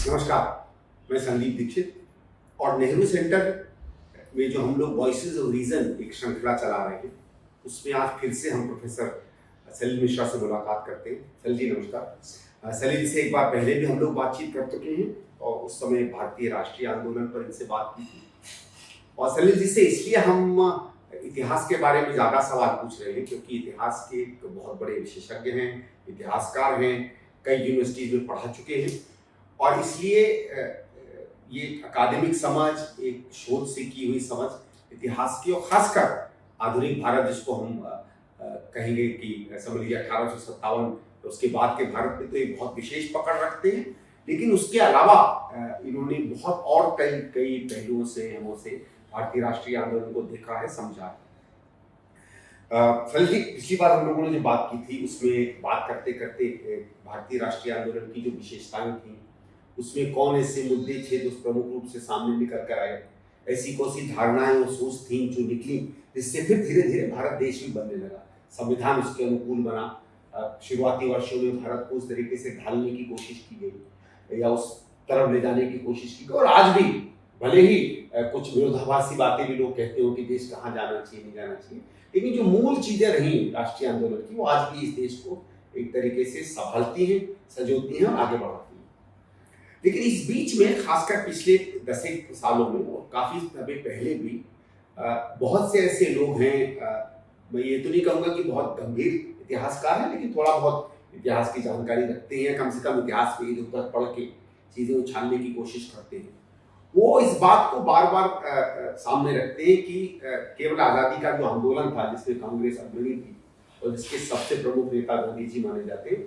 नमस्कार, मैं संदीप दीक्षित और नेहरू सेंटर में जो हम लोग वॉइसेस ऑफ रीजन एक श्रृंखला चला रहे हैं, उसमें आज फिर से हम प्रोफेसर सलील मिश्रा से मुलाकात करते हैं। सलील जी नमस्कार। सलील जी से एक बार पहले भी हम लोग बातचीत कर चुके हैं और उस समय भारतीय राष्ट्रीय आंदोलन पर इनसे बात की थी। और सलील जी से इसलिए हम इतिहास के बारे में ज़्यादा सवाल पूछ रहे हैं क्योंकि इतिहास के एक बहुत बड़े विशेषज्ञ हैं, इतिहासकार हैं, कई यूनिवर्सिटीज में पढ़ा चुके हैं और इसलिए ये अकादमिक समझ, एक शोध से की हुई समझ इतिहास की और खासकर आधुनिक भारत जिसको हम कहेंगे कि समझ लीजिए 1857 उसके बाद के भारत में तो एक बहुत विशेष पकड़ रखते हैं, लेकिन उसके अलावा इन्होंने बहुत और कई कई पहलुओं से हमों से भारतीय राष्ट्रीय आंदोलन को देखा है, समझा है। पिछली बार हम लोगों ने जो बात की थी उसमें बात करते करते भारतीय राष्ट्रीय आंदोलन की जो विशेषताएं थी उसमें कौन ऐसे मुद्दे थे जो प्रमुख रूप से सामने निकल कर आए, ऐसी कौन सी धारणाएं और सोच थी जो निकली जिससे फिर धीरे धीरे भारत देश भी बनने लगा, संविधान उसके अनुकूल बना। शुरुआती वर्षों में भारत को उस तरीके से ढालने की कोशिश की गई या उस तरफ ले जाने की कोशिश की गई और आज भी भले ही कुछ विरोधाभासी बातें भी लोग कहते हो कि देश कहाँ जाना चाहिए नहीं जाना चाहिए, लेकिन जो मूल चीजें रही राष्ट्रीय आंदोलन की वो आज भी इस देश को एक तरीके से संभालती हैं, संजोती हैं और आगे बढ़ाती हैं। लेकिन इस बीच में खासकर पिछले 10 सालों में और काफी समय पहले भी बहुत से ऐसे लोग हैं, मैं ये तो नहीं कहूँगा कि बहुत गंभीर इतिहासकार हैं, लेकिन थोड़ा बहुत इतिहास की जानकारी रखते हैं, कम से कम इतिहास पे इधर उधर पढ़ के चीजें उछालने की कोशिश करते हैं। वो इस बात को बार बार सामने रखते हैं कि केवल आज़ादी का जो आंदोलन था जिसमें कांग्रेस अग्रणी थी और जिसके सबसे प्रमुख नेता गांधी जी माने जाते हैं,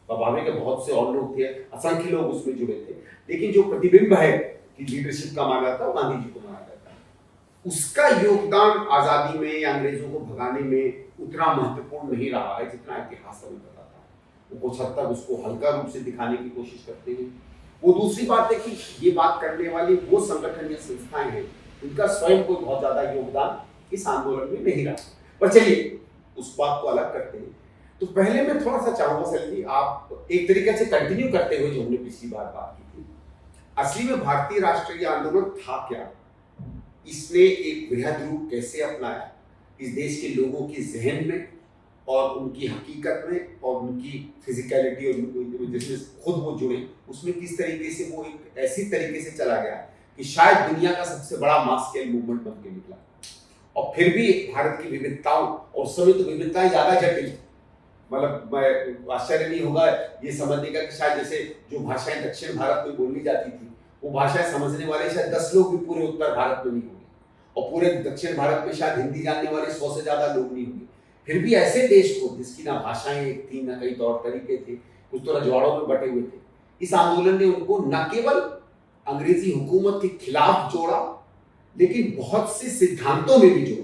स्वाभाविक है बहुत से और लोग थे, असंख्य लोग उसमें जुड़े थे, लेकिन जो प्रतिबिंब है कि लीडरशिप का माना जाता है वो गांधी जी को माना जाता है। उसका योगदान आज़ादी में या अंग्रेजों को भगाने में उतना महत्वपूर्ण नहीं रहा है जितना इतिहास हमें बताता है। वो कुछ हद तक उसको हल्का रूप से दिखाने की कोशिश करते हैं। वो दूसरी बात है कि ये बात करने वाली वो संगठन या संस्थाएं हैं उनका स्वयं कोई बहुत ज्यादा योगदान इस आंदोलन में नहीं रहा। पर चलिए उस बात को अलग करते हैं। तो पहले मैं थोड़ा सा चाहूंगा सलील जी, आप एक तरीके से कंटिन्यू करते हुए जो हमने पिछली बार बात की थी, असली में भारतीय राष्ट्रीय आंदोलन था क्या, इसने एक वृहद रूप कैसे अपनाया इस देश के लोगों के जहन में और उनकी हकीकत में और उनकी फिजिकलिटी और जिसमें खुद वो जुड़े उसमें किस तरीके से वो एक ऐसी तरीके से चला गया कि शायद दुनिया का सबसे बड़ा मास स्केल मूवमेंट बन के निकला। और फिर भी भारत की विविधताओं और उस समय तो विविधताएं ज्यादा जटिल, मतलब आश्चर्य नहीं होगा ये समझने का कि शायद जैसे जो भाषाएं दक्षिण भारत में बोली जाती थी वो भाषाएं समझने वाले शायद 10 लोग भी पूरे उत्तर भारत में नहीं होंगे और पूरे दक्षिण भारत में शायद हिंदी जानने वाले 100 से ज्यादा लोग नहीं होंगे। फिर भी ऐसे देश को जिसकी ना भाषाएं एक थी ना कई तौर तरीके थे, कुछ तो रजवाड़ों में बटे हुए थे, इस आंदोलन ने उनको न केवल अंग्रेजी हुकूमत के खिलाफ जोड़ा लेकिन बहुत से सिद्धांतों में भी जोड़ा।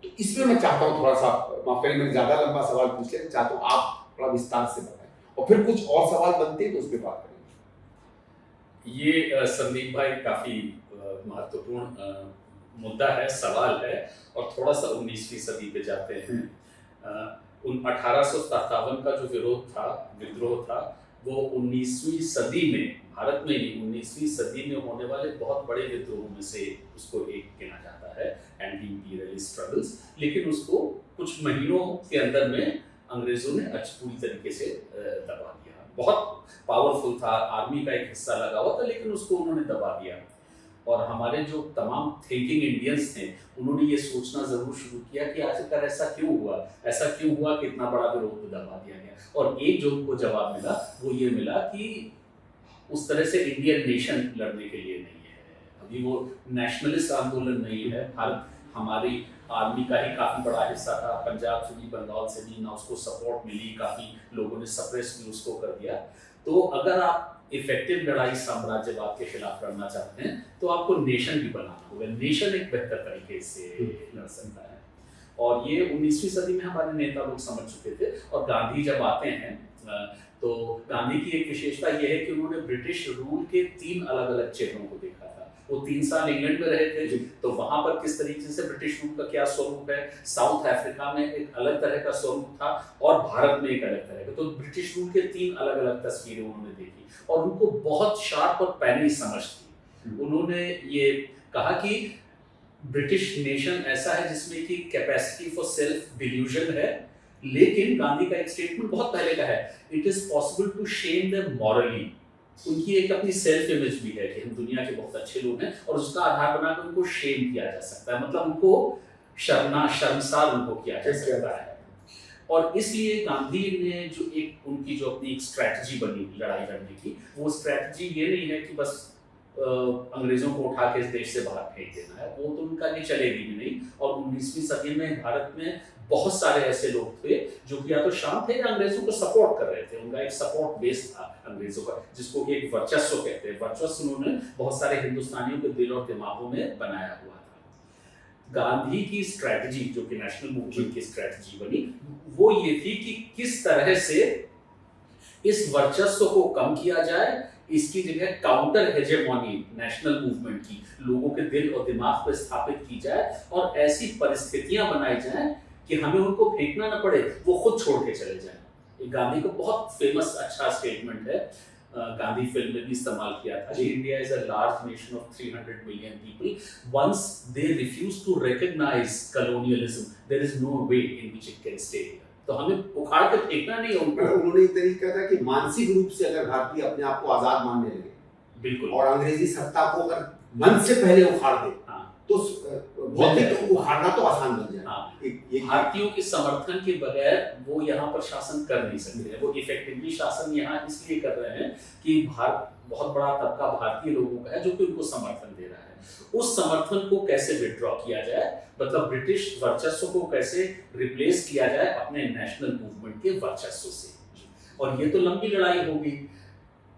तो इसमें मैं चाहता हूँ थोड़ा सा, माफ करें मैंने ज्यादा लंबा सवाल पूछ लिया, चाहता हूँ आप थोड़ा विस्तार से बताएं और फिर कुछ और सवाल बनते हैं तो उस पर बात करेंगे। ये संदीप भाई काफी महत्वपूर्ण मुद्दा है, सवाल है और थोड़ा सा 19वीं सदी पे जाते हैं। 1857 का जो विद्रोह था वो 19वीं सदी में, भारत में ही 19वीं सदी में होने वाले बहुत बड़े विद्रोहों में से उसको एक गिना जाता है, एंटी इंपीरियलिस्ट स्ट्रगल्स। लेकिन उसको कुछ महीनों के अंदर में अंग्रेजों ने पूरी तरीके से दबा दिया। बहुत पावरफुल था, आर्मी का एक हिस्सा लगा हुआ था, लेकिन उसको उन्होंने दबा दिया। और हमारे जो तमाम थिंकिंग इंडियंस थे उन्होंने ये सोचना जरूर शुरू किया कि आखिरकार ऐसा क्यों हुआ कि इतना बड़ा विरोध दबा दिया गया। और एक जो उनको जवाब मिला वो ये मिला कि उस तरह से इंडियन नेशन लड़ने के लिए नहीं है, अभी वो नेशनलिस्ट आंदोलन नहीं है। भारत हमारी आर्मी का ही काफी बड़ा हिस्सा था, पंजाब से भी बंगाल से भी ना उसको सपोर्ट मिली, काफी लोगों ने सप्रेस भी उसको कर दिया। तो अगर आप इफेक्टिव लड़ाई साम्राज्यवाद के खिलाफ लड़ना चाहते हैं तो आपको नेशन भी बनाना होगा, नेशन एक बेहतर तरीके से लड़ सकता है। और ये 19वीं सदी में हमारे नेता लोग समझ चुके थे। और गांधी जब आते हैं तो गांधी की एक विशेषता यह है कि उन्होंने ब्रिटिश रूल के 3 अलग अलग चेहरों को देखा था। वो 3 साल इंग्लैंड में रहे थे, जी। तो वहां पर किस तरीके से ब्रिटिश रूल का क्या स्वरूप है, साउथ अफ्रीका में एक अलग तरह का स्वरूप था और भारत में एक अलग तरह का। तो ब्रिटिश रूल के 3 अलग अलग तस्वीरें उन्होंने देखी और उनको बहुत शार्प और पैनी समझ थी। उन्होंने ये कहा कि ब्रिटिश नेशन ऐसा है जिसमें कि कैपेसिटी फॉर सेल्फ डिल्यूजन है, लेकिन गांधी का एक स्टेटमेंट बहुत पहले का है, it is possible to shame them morally. उनकी एक अपनी सेल्फ इमेज भी है कि हम दुनिया के बहुत अच्छे लोग हैं और उसका आधार बनाकर उनको शेम किया जा सकता है, मतलब उनको शर्मसार उनको किया जा सकता है। और इसलिए गांधी ने जो एक उनकी जो अपनी एक स्ट्रैटेजी बनी लड़ाई लड़ने की, वो स्ट्रैटेजी ये नहीं है कि बस अंग्रेजों को उठा के इस देश से बाहर फेंक देना है, वो तो उनका नहीं चलेगी भी नहीं। और 19वीं सदी में भारत में बहुत सारे ऐसे लोग थे जो कि या तो शांत थे या अंग्रेजों को सपोर्ट कर रहे थे, उनका एक सपोर्ट बेस था अंग्रेजों का, जिसको कि एक वर्चस्व कहते हैं। वर्चस्व उन्होंने बहुत सारे हिंदुस्तानियों के दिल और दिमागों में बनाया हुआ था। गांधी की स्ट्रैटेजी जो कि नेशनल मूवमेंट की स्ट्रैटेजी बनी, वो ये थी कि किस तरह से इस वर्चस्व को कम किया जाए, इसकी जगह काउंटर हेजेमोनी नेशनल मूवमेंट की लोगों के दिल और दिमाग पर स्थापित की जाए और ऐसी परिस्थितियां बनाई जाएं कि हमें उनको फेंकना ना पड़े, वो खुद छोड़ के चले जाएं। गांधी का बहुत फेमस अच्छा स्टेटमेंट है, गांधी फिल्म में भी इस्तेमाल किया था, India is a large nation of 300 million people, once they refuse to recognise colonialism there is no way in which it can stay. तो हमें उखाड़ के फेंकना नहीं है उनको। उन्होंने एक तरीका था कि मानसिक रूप से अगर भारतीय अपने आप को आजाद मानने लगे, बिल्कुल, और अंग्रेजी सत्ता को अगर मन से पहले उखाड़ दे, तो भौतिक उखाड़ना तो आसान बन जाए। भारतीयों के समर्थन के बगैर वो यहाँ पर शासन कर नहीं सकते हैं। वो इफेक्टिवली शासन यहाँ इसलिए कर रहे हैं कि बहुत बड़ा तबका भारतीय लोगों का है जो कि उनको समर्थन दे रहा है। उस समर्थन को कैसे विड्रॉ किया जाए, मतलब ब्रिटिश वर्चस्व को कैसे रिप्लेस किया जाए अपने नेशनल मूवमेंट के वर्चस्व से। और ये तो लंबी लड़ाई होगी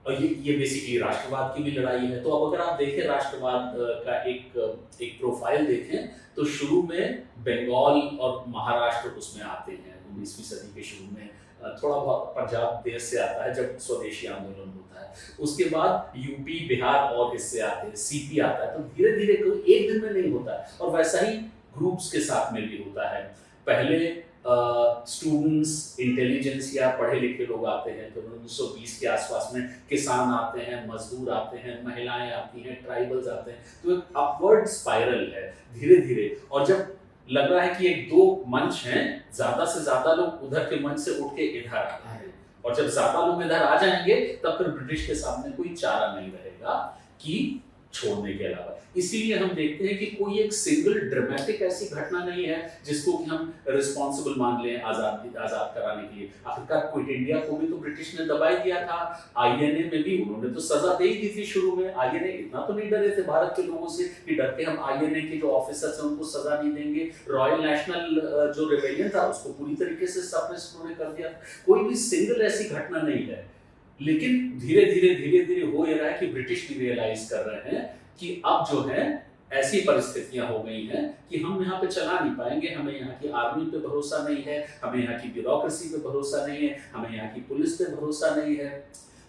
और ये बेसिकली राष्ट्रवाद की भी लड़ाई है। तो अब अगर आप देखें राष्ट्रवाद का एक प्रोफाइल देखें तो शुरू में बंगाल और महाराष्ट्र उसमें आते हैं 19वीं सदी के शुरू में, थोड़ा बहुत पंजाब देश से आता है जब स्वदेशी आंदोलन होता है, उसके बाद यूपी बिहार और इससे आते हैं, सीपी आता है। तो धीरे धीरे एक दिन में नहीं होता है, और वैसा ही ग्रुप्स के साथ में भी होता है। पहले स्टूडेंट्स, इंटेलिजेंस या पढ़े लिखे लोग आते हैं, तो 1920 के आसपास में किसान आते हैं, मजदूर आते हैं, महिलाएं आती हैं, ट्राइबल्स आते हैं। तो एक अपवर्ड स्पाइरल है धीरे धीरे। और जब लग रहा है कि एक दो मंच हैं, ज्यादा से ज्यादा लोग उधर के मंच से उठ के इधर आ रहे हैं, और जब ज्यादा लोग इधर आ जाएंगे तब फिर ब्रिटिश के सामने कोई चारा नहीं रहेगा कि छोड़ने के अलावा। इसीलिए हम देखते हैं कि कोई एक सिंगल ड्रामेटिक ऐसी घटना नहीं है जिसको कि हम रिस्पॉन्सिबल मान लें आजाद कराने के लिए। आखिरकार क्विट इंडिया को भी तो ब्रिटिश ने दबा दिया था, आईएनए में भी उन्होंने तो सजा दे ही दी थी शुरू में। आईएनए इतना तो नहीं डरे थे भारत के लोगों से कि डर के हम आईएनए के जो ऑफिसर्स हैं उनको सजा नहीं देंगे। रॉयल नेशनल जो रिबेलियन था उसको पूरी तरीके से सप्रेस उन्होंने कर दिया। कोई भी सिंगल ऐसी घटना नहीं है, लेकिन धीरे धीरे हो ये रहा है कि ब्रिटिश भी रियलाइज कर रहे हैं कि अब जो है ऐसी परिस्थितियां हो गई हैं कि हम यहाँ पे चला नहीं पाएंगे। हमें यहाँ की आर्मी पे भरोसा नहीं है, हमें यहाँ की ब्यूरोक्रेसी पे भरोसा नहीं है, हमें यहाँ की पुलिस पे भरोसा नहीं है।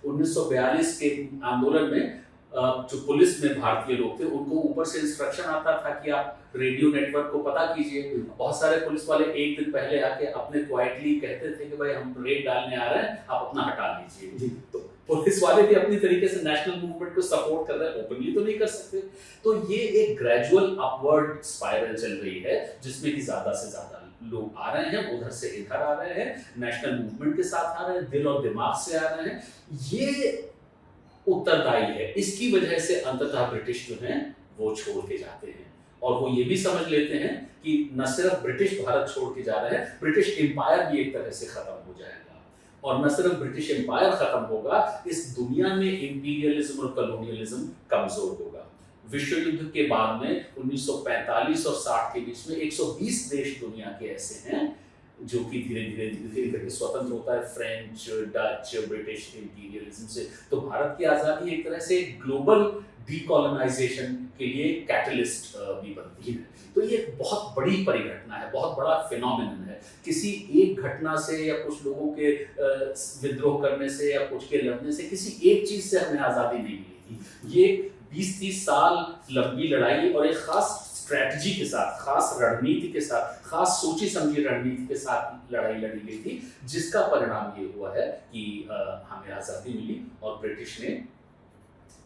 1942 के आंदोलन में जो पुलिस में भारतीय लोग थे उनको ऊपर से इंस्ट्रक्शन आता था कि आप रेडियो नेटवर्क को पता कीजिए। बहुत सारे पुलिस वाले एक दिन पहले आके अपने क्वाइटली कहते थे कि भाई हम रेड डालने आ रहे हैं, आप अपना हटा लीजिए। तो पुलिस वाले भी अपनी तरीके से नेशनल मूवमेंट को सपोर्ट कर रहे हैं, ओपनली तो नहीं कर सकते। तो ये एक ग्रेजुअल अपवर्ड स्पाइरल चल रही है जिसमें कि ज्यादा से ज्यादा लोग आ रहे हैं, उधर से इधर आ रहे हैं, नेशनल मूवमेंट के साथ आ रहे हैं, दिल और दिमाग से आ रहे हैं। ये उत्तरदायी है। इसकी वजह से अंततः ब्रिटिश जो हैं वो छोड़ के जाते हैं, और वो ये भी समझ लेते हैं कि न सिर्फ ब्रिटिश भारत छोड़ के जा रहे हैं, ब्रिटिश एम्पायर भी एक तरह से खत्म हो जाएगा। और न सिर्फ ब्रिटिश एम्पायर खत्म होगा, इस दुनिया में इंपीरियलिज्म और कॉलोनियलिज्म कमजोर होगा। विश्व युद्ध के बाद में 1945 और 60 के बीच में 120 देश दुनिया के ऐसे हैं जो कि धीरे धीरे करके स्वतंत्र होता है फ्रेंच, डच, ब्रिटिश इंपीरियलिज्म से। तो भारत की आज़ादी एक तरह से ग्लोबल डीकॉलोनाइजेशन के लिए कैटलिस्ट भी बनती है। तो ये बहुत बड़ी परिघटना है, बहुत बड़ा फिनोमेनन है। किसी एक घटना से या कुछ लोगों के विद्रोह करने से या कुछ के लड़ने से, किसी एक चीज से हमें आज़ादी नहीं मिली थी। ये 20-30 साल लंबी लड़ाई और एक खास स्ट्रैटेजी के साथ, खास रणनीति के साथ, खास सोची समझी रणनीति के साथ लड़ाई लड़ी गई थी, जिसका परिणाम ये हुआ है कि हमें आज़ादी मिली और ब्रिटिश ने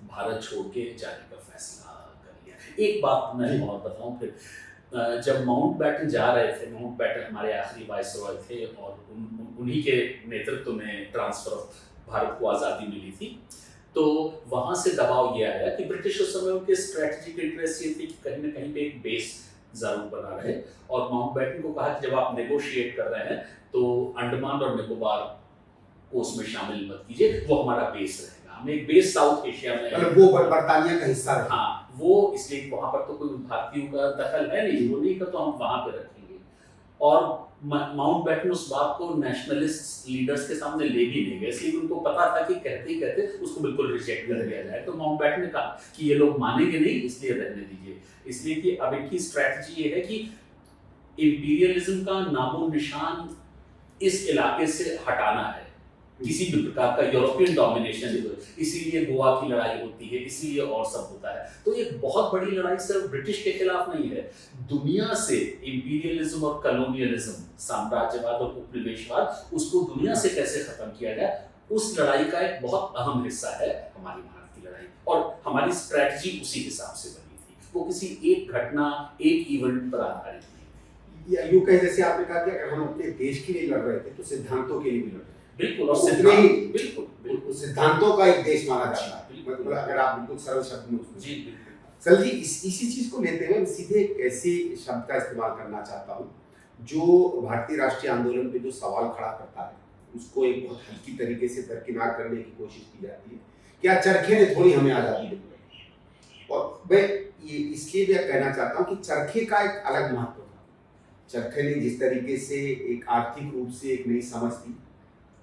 भारत छोड़ के जाने का फैसला कर लिया। एक बात मैं और बताऊं फिर, जब माउंटबेटन जा रहे थे, माउंटबेटन हमारे आखिरी वाइसरॉय थे और उन्हीं के नेतृत्व में ट्रांसफर ऑफ भारत को आज़ादी मिली थी, तो वहां से दबाव ये आया कि ब्रिटिश उस समय उनके स्ट्रेटजिक इंटरेस्ट ये थी कि कहीं ना कहीं पे एक बेस जरूर बना रहे, और माउंटबेटन को कहा कि जब आप नेगोशिएट कर रहे हैं तो अंडमान और निकोबार को उसमें शामिल मत कीजिए, वो हमारा बेस रहेगा, हमें एक बेस साउथ एशिया में, मतलब वो बर्तानिया का हिस्सा है। हाँ, वो इसलिए वहां पर तो कोई भारतीयों का दखल है नहीं, वो नहीं का तो हम वहां पे रखेंगे। और माउंटबेटन उस बात को नेशनलिस्ट लीडर्स के सामने ले भी नहीं गए, इसलिए उनको पता था कि कहते ही कहते उसको बिल्कुल रिजेक्ट कर दिया जाए। तो माउंटबेटन ने कहा कि ये लोग मानेंगे नहीं, इसलिए रहने दीजिए, इसलिए कि अब इनकी स्ट्रैटेजी ये है कि इंपीरियलिज्म का नामो निशान इस इलाके से हटाना है, किसी भी प्रकार का यूरोपियन डोमिनेशन, इसीलिए गोवा की लड़ाई होती है, इसीलिए और सब होता है। तो एक बहुत बड़ी लड़ाई सिर्फ ब्रिटिश के खिलाफ नहीं है, दुनिया से इंपीरियलिज्म और कॉलोनियलिज्म, साम्राज्यवाद और उपनिवेशवाद, उसको दुनिया से कैसे खत्म किया जाए, उस लड़ाई का एक बहुत अहम हिस्सा है हमारी भारत की लड़ाई, और हमारी स्ट्रैटेजी उसी हिसाब से बनी थी, वो किसी एक घटना, एक इवेंट पर आधारित नहीं थी। यूं कहीं जैसे आपने कहा कि अगर हम अपने देश के लिए लड़ रहे थे तो सिद्धांतों के लिए भी लड़ रहे थे। बिल्कुल, और बिल्कुल सिद्धांतों का एक देश माना जाता है, मतलब अगर आप बिल्कुल सरल शब्द में उसमें। जी सर जी, इसी चीज को लेते हुए मैं सीधे एक ऐसे शब्द का इस्तेमाल करना चाहता हूँ जो भारतीय राष्ट्रीय आंदोलन पे जो सवाल खड़ा करता है, उसको एक बहुत हल्की तरीके से दरकिनार करने की कोशिश की जाती है, क्या चरखे ने थोड़ी हमें आजादी दी? और मैं ये इसलिए भी कहना चाहता हूँ कि चरखे का एक अलग महत्व था। चरखे ने जिस तरीके से एक आर्थिक रूप से एक नई समझ दी,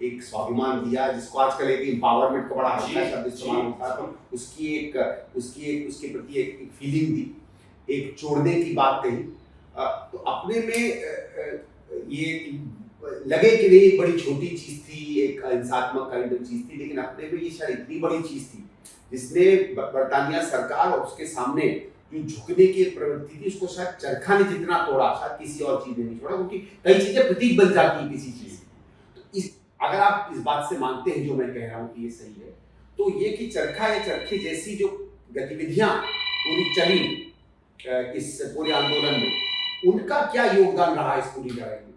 एक स्वाभिमान दिया, जिसको आजकल एक एम्पावरमेंट का बड़ा हल्का शब्द इस्तेमाल होता है, तो उसके प्रति एक फीलिंग दी, एक जोड़ने की बात कही, तो अपने में ये लगे कि नहीं एक बड़ी छोटी चीज थी, एक हिंसात्मक काइंड ऑफ चीज थी, लेकिन अपने में ये शायद इतनी बड़ी चीज थी जिसने बरतानिया सरकार और उसके सामने जो झुकने की प्रवृत्ति थी, उसको शायद चरखा ने जितना तोड़ा शायद किसी और चीज ने नहीं छोड़ा, क्योंकि कई चीजें प्रतीक बन जाती है किसी चीज की। तो इस अगर आप इस बात से मानते हैं जो मैं कह रहा हूँ कि ये सही है, तो ये कि चरखा या चरखे जैसी जो गतिविधियां पूरी चली इस पूरे आंदोलन में, उनका क्या योगदान रहा इस पूरी लड़ाई में?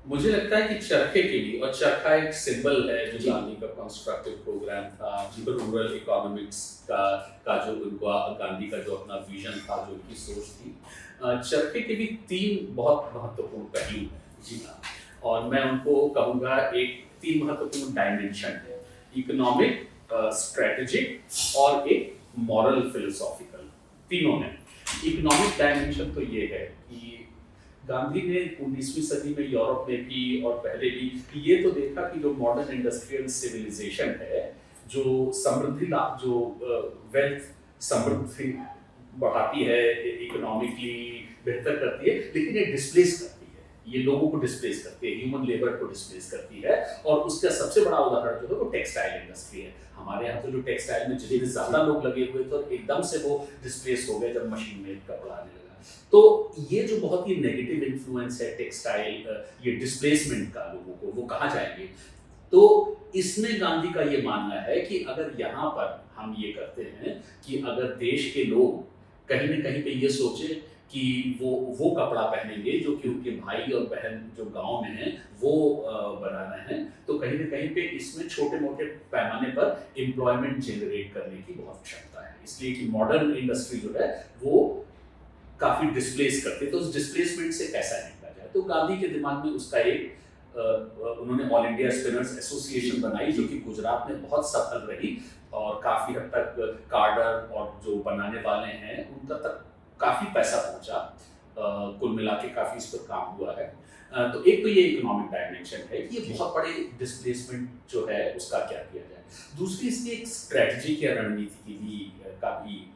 मुझे लगता है कि चरखे के लिए, और चरखा एक सिंबल है जो गांधी का कंस्ट्रक्टिव प्रोग्राम था, रूरल इकोनॉमिक्स का जो उनका गांधी का जो अपना विजन था, जो उनकी सोच थी, चरखे के भी 3 बहुत महत्वपूर्ण पहलू हैं। जी हाँ, और मैं उनको कहूँगा एक 3 महत्वपूर्ण डायमेंशन है, इकोनॉमिक, स्ट्रेटेजिक और एक मॉरल फिलोसॉफिकल, तीनों हैं। इकोनॉमिक डायमेंशन तो ये है कि गांधी ने 19वीं सदी में यूरोप में भी और पहले भी ये तो देखा कि जो मॉडर्न इंडस्ट्रियल सिविलाइजेशन है, जो समृद्धि जो वेल्थ समृद्धि बढ़ाती है, इकोनॉमिकली बेहतर करती है, लेकिन ये डिस्प्लेस करती है, ये लोगों को डिस्प्लेस करती है, ह्यूमन लेबर को डिस्प्लेस करती है। और उसका सबसे बड़ा उदाहरण जो है वो टेक्सटाइल इंडस्ट्री है। हमारे यहाँ तो जो टेक्सटाइल में जितने ज्यादा लोग लगे हुए थे, एकदम से वो डिस्प्लेस हो गए जब मशीन मेड कपड़ा आने लगा। तो ये जो बहुत ही नेगेटिव इन्फ्लुएंस है टेक्सटाइल, ये डिस्प्लेसमेंट का लोगों को, वो कहाँ जाएंगे? तो इसमें गांधी का ये मानना है कि अगर यहाँ पर हम ये करते हैं कि अगर देश के लोग कहीं ना कहीं पे ये सोचे कि वो कपड़ा पहनेंगे जो कि उनके भाई और बहन जो गांव में हैं वो बना रहे हैं, तो कहीं ना कहीं पे इसमें छोटे मोटे पैमाने पर एम्प्लॉयमेंट जनरेट करने की बहुत क्षमता है। इसलिए कि मॉडर्न इंडस्ट्री जो है वो काफी डिस्प्लेस करते, तो उस डिस्प्लेसमेंट से कैसा निकला जाए। तो गांधी के दिमाग में उसका एक उन्होंने ऑल इंडिया स्पिनर्स एसोसिएशन बनाई, जो कि गुजरात में बहुत सफल रही और काफी हद तक कार्डर और जो बनाने वाले हैं उनका तक काफी पैसा पहुंचा। कुल मिला के काफी इस पर काम हुआ है। तो एक तो ये इकोनॉमिक डायमेंशन है कि ये बहुत बड़े डिस्प्लेसमेंट जो है उसका क्या किया जाए। दूसरी इसकी एक स्ट्रेटजी या रणनीति की भी काफी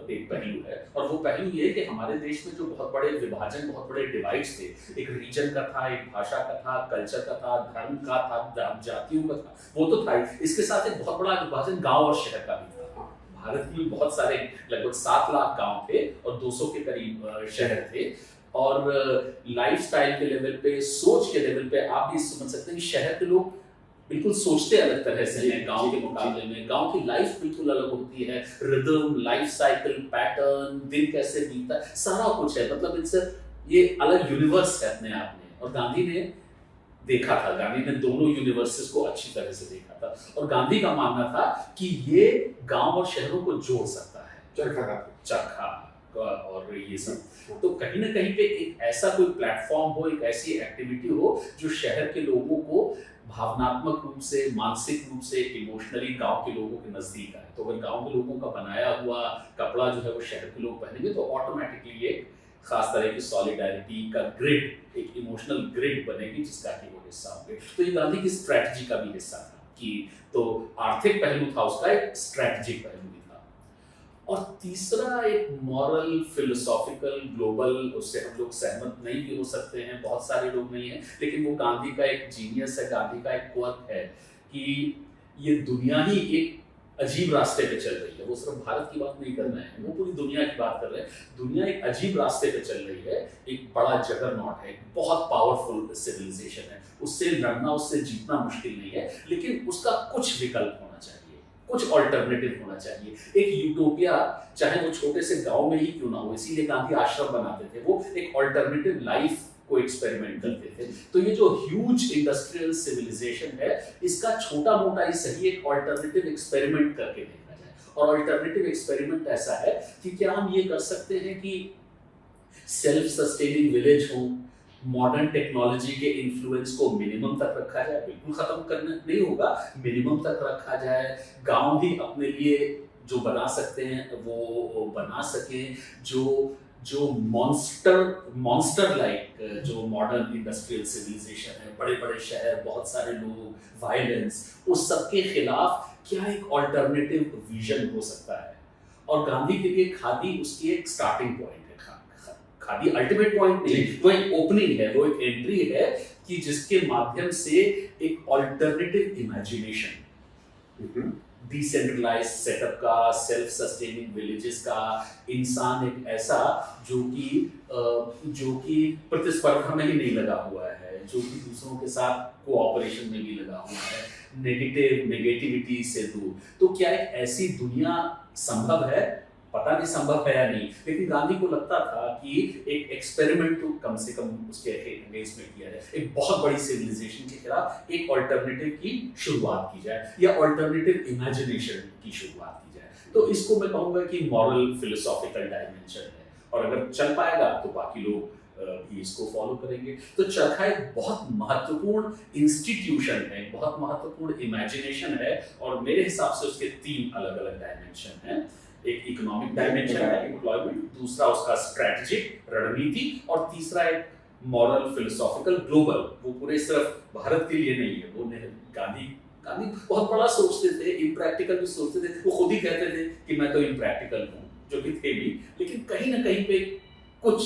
एक पहलू है, और वो पहलू ये है कि हमारे देश में जो बहुत बड़े विभाजन, बहुत बड़े डिवाइड्स थे, एक रीजन का था, एक भाषा का था, कल्चर का था, धर्म का था, जातियों का था, वो तो था ही, इसके साथ एक बहुत बड़ा विभाजन गांव और शहर का भी था। भारत में बहुत सारे लगभग 7 लाख गांव थे और 200 के करीब शहर थे। और लाइफस्टाइल के लेवल पे, सोच के लेवल पे आप भी समझ सकते हैं कि शहर के लोग बिल्कुल सोचते अलग तरह से हैं गांव के मुकाबले में। गांव की लाइफ बिल्कुल अलग होती है, रिदम, लाइफ साइकिल, पैटर्न, दिन कैसे बीतता है, सारा कुछ है। मतलब इनसे ये अलग यूनिवर्स है अपने आप में। और गांधी ने देखा था, गांधी ने दोनों यूनिवर्सेस को अच्छी तरह से देखा था। और गांधी का मानना था कि ये गांव और शहरों को जोड़ सकता है, चरखा और ये सब। तो कहीं ना कहीं पे एक ऐसा कोई प्लेटफॉर्म हो, एक ऐसी एक्टिविटी हो जो शहर के लोगों को भावनात्मक रूप से, मानसिक रूप से, इमोशनली गांव के लोगों के नजदीक आए। तो अगर गांव के लोगों का बनाया हुआ कपड़ा जो है वो शहर के लोग पहनेंगे तो ऑटोमेटिकली एक खास तरह की सॉलिडारिटी का ग्रिड, एक इमोशनल ग्रिड बनेगी जिसका कि वो हिस्सा होंगे। तो ये गांधी की स्ट्रेटजी का भी हिस्सा था कि तो आर्थिक पहलू था उसका, एक स्ट्रेटजिक पहलू भी था। और तीसरा एक मॉरल, फिलोसॉफिकल, ग्लोबल, उससे हम लोग सहमत नहीं भी हो सकते हैं, बहुत सारे लोग नहीं हैं, लेकिन वो गांधी का एक जीनियस है, गांधी का एक क्वर्क है कि ये दुनिया ही एक अजीब रास्ते पे चल रही है। वो सिर्फ भारत की बात नहीं कर रहे हैं, वो पूरी दुनिया की बात कर रहे हैं। दुनिया एक अजीब रास्ते पे चल रही है, एक बड़ा जगरनॉट है, एक बहुत पावरफुल सिविलाइजेशन है। उससे लड़ना, उससे जीतना मुश्किल नहीं है, लेकिन उसका कुछ विकल्प होना चाहिए, कुछ ऑल्टरनेटिव होना चाहिए। एक यूटोपिया, चाहे वो छोटे से गांव में ही क्यों ना हो, इसीलिए गांधी आश्रम बनाते थे। वो एक ऑल्टरनेटिव लाइफ को एक्सपेरिमेंट करते थे। तो ये जो ह्यूज इंडस्ट्रियल सिविलाइजेशन है, इसका छोटा मोटा ही सही एक ऑल्टरनेटिव एक्सपेरिमेंट करके देखा जाए। और ऑल्टरनेटिव एक्सपेरिमेंट ऐसा है कि क्या हम ये कर सकते हैं कि सेल्फ सस्टेनिंग विलेज हो, मॉडर्न टेक्नोलॉजी के इन्फ्लुएंस को मिनिमम तक रखा जाए, बिल्कुल खत्म करना नहीं होगा, मिनिमम तक रखा जाए। गांव भी अपने लिए जो बना सकते हैं वो बना सकें, जो मॉन्स्टर लाइक जो मॉडर्न इंडस्ट्रियल सिविलाइजेशन है, बड़े बड़े शहर, बहुत सारे लोग, वायलेंस, उस सब के खिलाफ क्या एक ऑल्टरनेटिव विजन हो सकता है। और गांधी के लिए खादी उसकी एक स्टार्टिंग पॉइंट है। खादी अल्टीमेट पॉइंट नहीं, वो एक ओपनिंग है, वो एक एंट्री है कि जिसके माध्यम से एक ऑल्टरनेटिव इमेजिनेशन, डिसेंट्रलाइज्ड सेटअप का, सेल्फ सस्टेनिंग विलेजेस का, इंसान एक ऐसा जो कि प्रतिस्पर्धा में ही नहीं लगा हुआ है, जो कि दूसरों के साथ कोऑपरेशन में भी लगा हुआ है, नेगेटिविटी से दूर। तो क्या एक ऐसी दुनिया संभव है? पता नहीं संभव है या नहीं, लेकिन गांधी को लगता था कि एक एक्सपेरिमेंट तो कम से कम उसके अगेंस्ट में किया जाए, एक बहुत बड़ी सिविलाइजेशन के खिलाफ एक ऑल्टरनेटिव की शुरुआत की जाए, या ऑल्टरनेटिव इमेजिनेशन की शुरुआत की जाए। तो इसको मैं कहूंगा कि मॉरल फिलोसॉफिकल डायमेंशन है, और अगर चल पाएगा तो बाकी लोग भी इसको फॉलो करेंगे। तो चरखा एक बहुत महत्वपूर्ण इंस्टीट्यूशन है, बहुत महत्वपूर्ण इमेजिनेशन है, और मेरे हिसाब से उसके 3 अलग अलग डायमेंशन हैं। एक इकोनॉमिक डायमेंशन है, एम्प्लॉयमेंट, दूसरा उसका स्ट्रेटजिक, रणनीति, और तीसरा एक मॉरल फिलोसॉफिकल, ग्लोबल। वो पूरे सिर्फ भारत के लिए नहीं है। वो गांधी बहुत बड़ा सोचते थे, इम्प्रैक्टिकल भी सोचते थे। वो खुद ही कहते थे कि मैं तो इम्प्रैक्टिकल हूँ, जो कि थे भी, लेकिन कहीं ना कहीं पे कुछ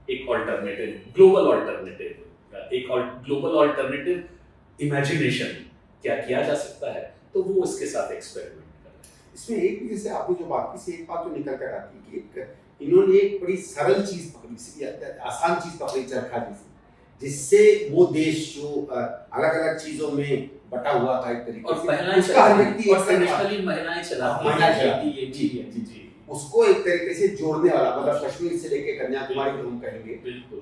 एक ऑल्टरनेटिव, ग्लोबल ऑल्टरनेटिव इमेजिनेशन क्या किया जा सकता है, तो वो इसके साथ एक्सपेरिमेंट कर रहे हैं। इसमें एक, जैसे आपने जो बात की, से एक बात जो निकल कर आती है कि इन्होंने एक बड़ी सरल चीज पकड़ी, आसान चीज पकड़ी, चरखा जैसी, जिससे वो देश जो अलग अलग चीजों में बटा हुआ था एक तरीके और से, महिलाएं चलाती, ये जी उसको एक तरीके से जोड़ने वाला, मतलब कश्मीर से लेकर कन्याकुमारी जो हम कहेंगे,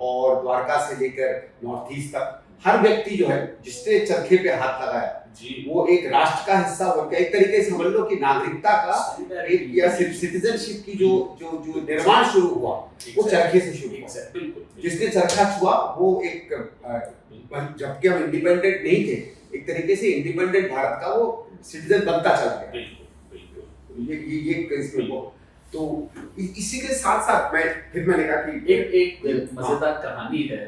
और द्वारका से लेकर नॉर्थ ईस्ट तक, हर व्यक्ति जो है जिसने चरखे पे हाथ लगाया जी, वो एक राष्ट्र का हिस्सा बन गया। एक तरीके से समझ लो कि नागरिकता का एक, या सिटीजनशिप की जो निर्माण शुरू हुआ वो चरखे से शुरू हुआ। जिसने चरखा छुआ वो एक, जबकि हम इंडिपेंडेंट नहीं थे, एक तरीके से इंडिपेंडेंट भारत का वो सिटीजन बनता चला गया। ये इसमें वो, तो इसी के साथ साथ मैंने कहा कि एक मजेदार कहानी है।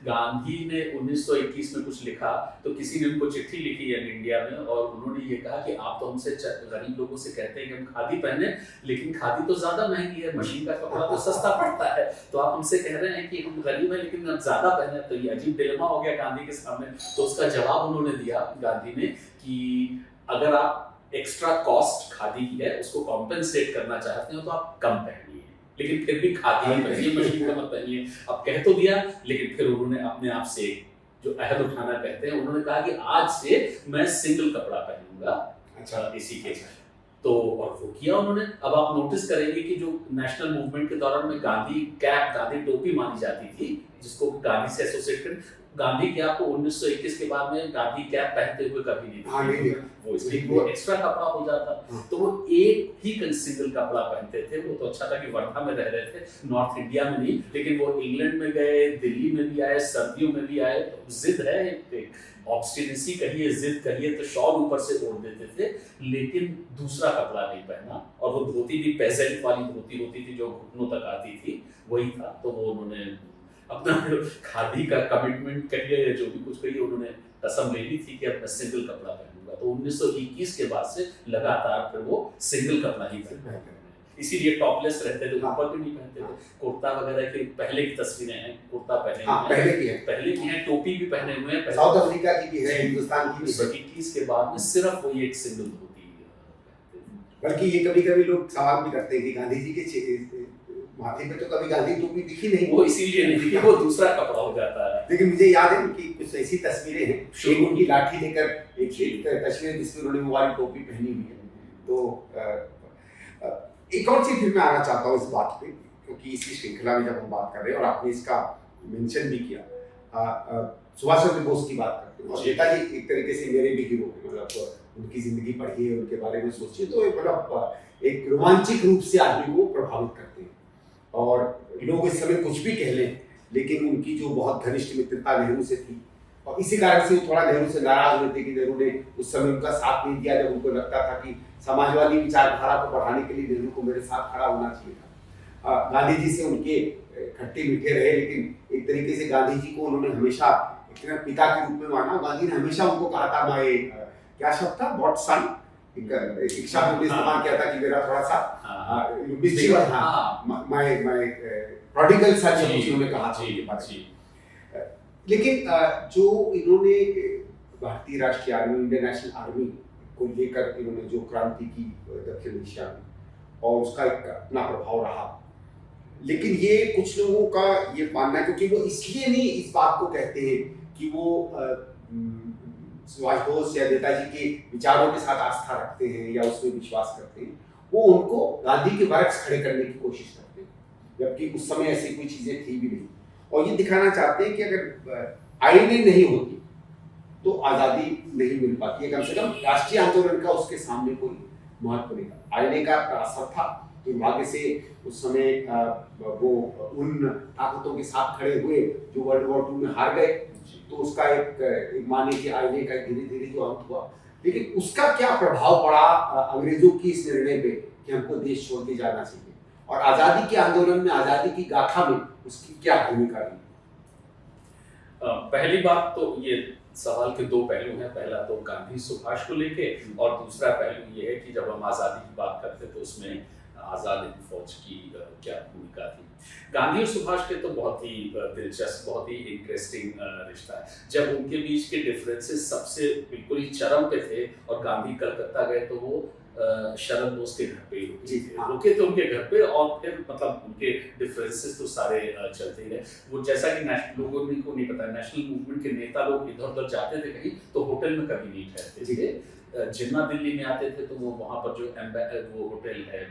गांधी ने 1921 में कुछ लिखा, तो किसी ने उनको चिट्ठी लिखी है इंडिया में, और उन्होंने ये कहा कि आप तो हमसे गरीब लोगों से कहते हैं कि हम खादी पहने, लेकिन खादी तो ज्यादा महंगी है, मशीन का कपड़ा तो सस्ता पड़ता है, तो आप हमसे कह रहे हैं कि हम गरीब हैं लेकिन हम ज्यादा पहने। तो ये अजीब डिलेमा हो गया गांधी के सामने। तो उसका जवाब उन्होंने दिया, गांधी ने, कि अगर आप एक्स्ट्रा कॉस्ट खादी की है उसको कॉम्पेंसेट करना चाहते हो तो आप कम पहनिए, लेकिन फिर भी खादी ही पहनिए, मशीन का मत पहनिए। अब कह तो दिया, लेकिन फिर उन्होंने अपने आप से जो अहद उठाना कहते हैं, उन्होंने कहा कि आज से मैं सिंगल कपड़ा पहनूंगा। अच्छा, इसी के तो और वो किया उन्होंने। अब आप नोटिस करेंगे कि जो नेशनल मूवमेंट के दौरान में गांधी कैप, गांधी टोपी मानी जाती थी, जिसको गांधी से एसोसिएट कर, गांधी के आपको 1921 के बाद में गांधी कैप पहनते हुए कभी नहीं देखा। वो इसलिए वो एक्स्ट्रा कपड़ा हो जाता, तो वो एक ही सिंगल कपड़ा पहनते थे। वो तो अच्छा था कि वर्धा में रह रहे थे, नॉर्थ इंडिया में नहीं, लेकिन वो इंग्लैंड में गए, दिल्ली में भी आए, सर्दियों में भी आए। तो जिद है, ऑब्स्टिनेसी कहिए, जिद कहिए, तो शॉल ऊपर से ओढ़ देते थे, लेकिन दूसरा कपड़ा नहीं पहना। और वो धोती भी पेजेंट वाली धोती होती थी जो घुटनों तक आती थी, वही था। तो वो उन्होंने अपना खादी का कमिटमेंट करिए या जो भी कुछ करिए, उन्होंने कसम ले ली थी कि अब मैं सिंगल कपड़ा पहनूंगा। तो 1921 के बाद से लगातार फिर वो सिंगल कपड़ा ही पहनते हैं। इसीलिए टॉपलेस रहते थे, ऊपर भी नहीं पहनते थे। कुर्ता वगैरह की पहले की तस्वीरें हैं, कुर्ता पहने हुए हैं, पहले की हैं, टोपी भी पहने हुए हैं, साउथ अफ्रीका की भी है, हिंदुस्तान की भी है। 1921 के बाद में सिर्फ वही एक सिंगल धोती। बल्कि ये कभी-कभी लोग सवाल भी करते हैं कि गांधी जी के माथे पे तो कभी गांधी टोपी दिखी नहीं, वो इसीलिए नहीं दिखी, वो दूसरा कपड़ा हो जाता है। लेकिन मुझे याद है कि कुछ ऐसी तस्वीरें हैं, एक उनकी लाठी लेकर एक तस्वीर जिसमें उन्होंने वो वाली टोपी पहनी हुई है। तो एक और चीज फिर मैं आना चाहता हूँ इस बात पे, क्योंकि इसी श्रृंखला में जब हम बात कर रहे हैं और आपने इसका मेंशन भी किया, सुभाष चंद्र बोस की बात करते हैं, और नेताजी एक तरीके से मेरे भी हीरो हैं। मतलब उनकी जिंदगी पढ़िए, उनके बारे में सोचिए, तो मतलब एक रोमांचिक रूप से आदमी को प्रभावित करते हैं। और लोग इस समय कुछ भी कह लें, लेकिन उनकी जो बहुत घनिष्ठ मित्रता नेहरू से थी, और इसी कारण से वो थोड़ा नेहरू से नाराज हुए थे कि नेहरू ने उस समय उनका साथ नहीं दिया, जब उनको लगता था कि समाजवादी विचारधारा को बढ़ाने के लिए नेहरू को मेरे साथ खड़ा होना चाहिए था। गांधी जी से उनके खट्टे मीठे रहे, लेकिन एक तरीके से गांधी जी को उन्होंने हमेशा एक पिता के रूप में माना। गांधी ने हमेशा उनको कहा था, मैं क्या शब्द था, बॉट सन, एक शब्द इस्तेमाल किया था कि मेरा थोड़ा सा मैं प्रोडिगल सन, उन्होंने कहा था। लेकिन जो इन्होंने भारतीय राष्ट्रीय आर्मी, इंडियन नेशनल आर्मी को लेकर इन्होंने जो क्रांति की दक्षिण एशिया में, और उसका एक अपना प्रभाव रहा। लेकिन ये कुछ लोगों का ये मानना है, क्योंकि वो इसलिए नहीं इस बात को कहते हैं कि वो सुभाष बोस या नेताजी के विचारों के साथ आस्था रखते हैं या उसमें विश्वास करते हैं, वो उनको गांधी के बरक्स खड़े करने की कोशिश करते हैं, जबकि उस समय ऐसी कोई चीजें थी भी नहीं। और ये दिखाना चाहते हैं कि अगर आईने नहीं होती तो आजादी नहीं मिल पाती है, कम से कम राष्ट्रीय आंदोलन का उसके सामने कोई महत्व नहीं था। आईने का असर था, दुर्भाग्य से उस समय वो उन ताकतों के साथ खड़े हुए जो वर्ल्ड वॉर 2 में हार गए, तो उसका एक माने कि आईने का धीरे धीरे जो अंत हुआ। लेकिन उसका क्या प्रभाव पड़ा अंग्रेजों की इस निर्णय पे कि हमको देश छोड़ के जाना चाहिए, और आजादी के आंदोलन में, आजादी की गाथा में उसकी क्या भूमिका रही? पहली बात तो ये सवाल के दो पहलू हैं। पहला तो गांधी सुभाष को लेके, और दूसरा पहलू ये है कि जब हम आज़ादी की बात करते हैं तो उसमें आज़ाद हिंद फौज की क्या भूमिका थी। गांधी और सुभाष के तो बहुत ही दिलचस्प, बहुत ही इंटरेस्टिंग रिश्ता है। जब उनके बीच के डिफरेंसेस सबसे बिल्कुल ही चरम पे थे और गांधी कलकत्ता गए, तो वो शरद बोस के घर पे रुके थे, उनके घर पे, और फिर मतलब उनके डिफरेंसेस तो सारे चलते ही रहे। वो जैसा कि लोगों को नहीं पता, नेशनल मूवमेंट के नेता लोग इधर उधर जाते थे कहीं तो होटल में कभी नहीं ठहरते थे। जिन्ना दिल्ली में आते थे तो वो वहाँ पर जो वो होटल है,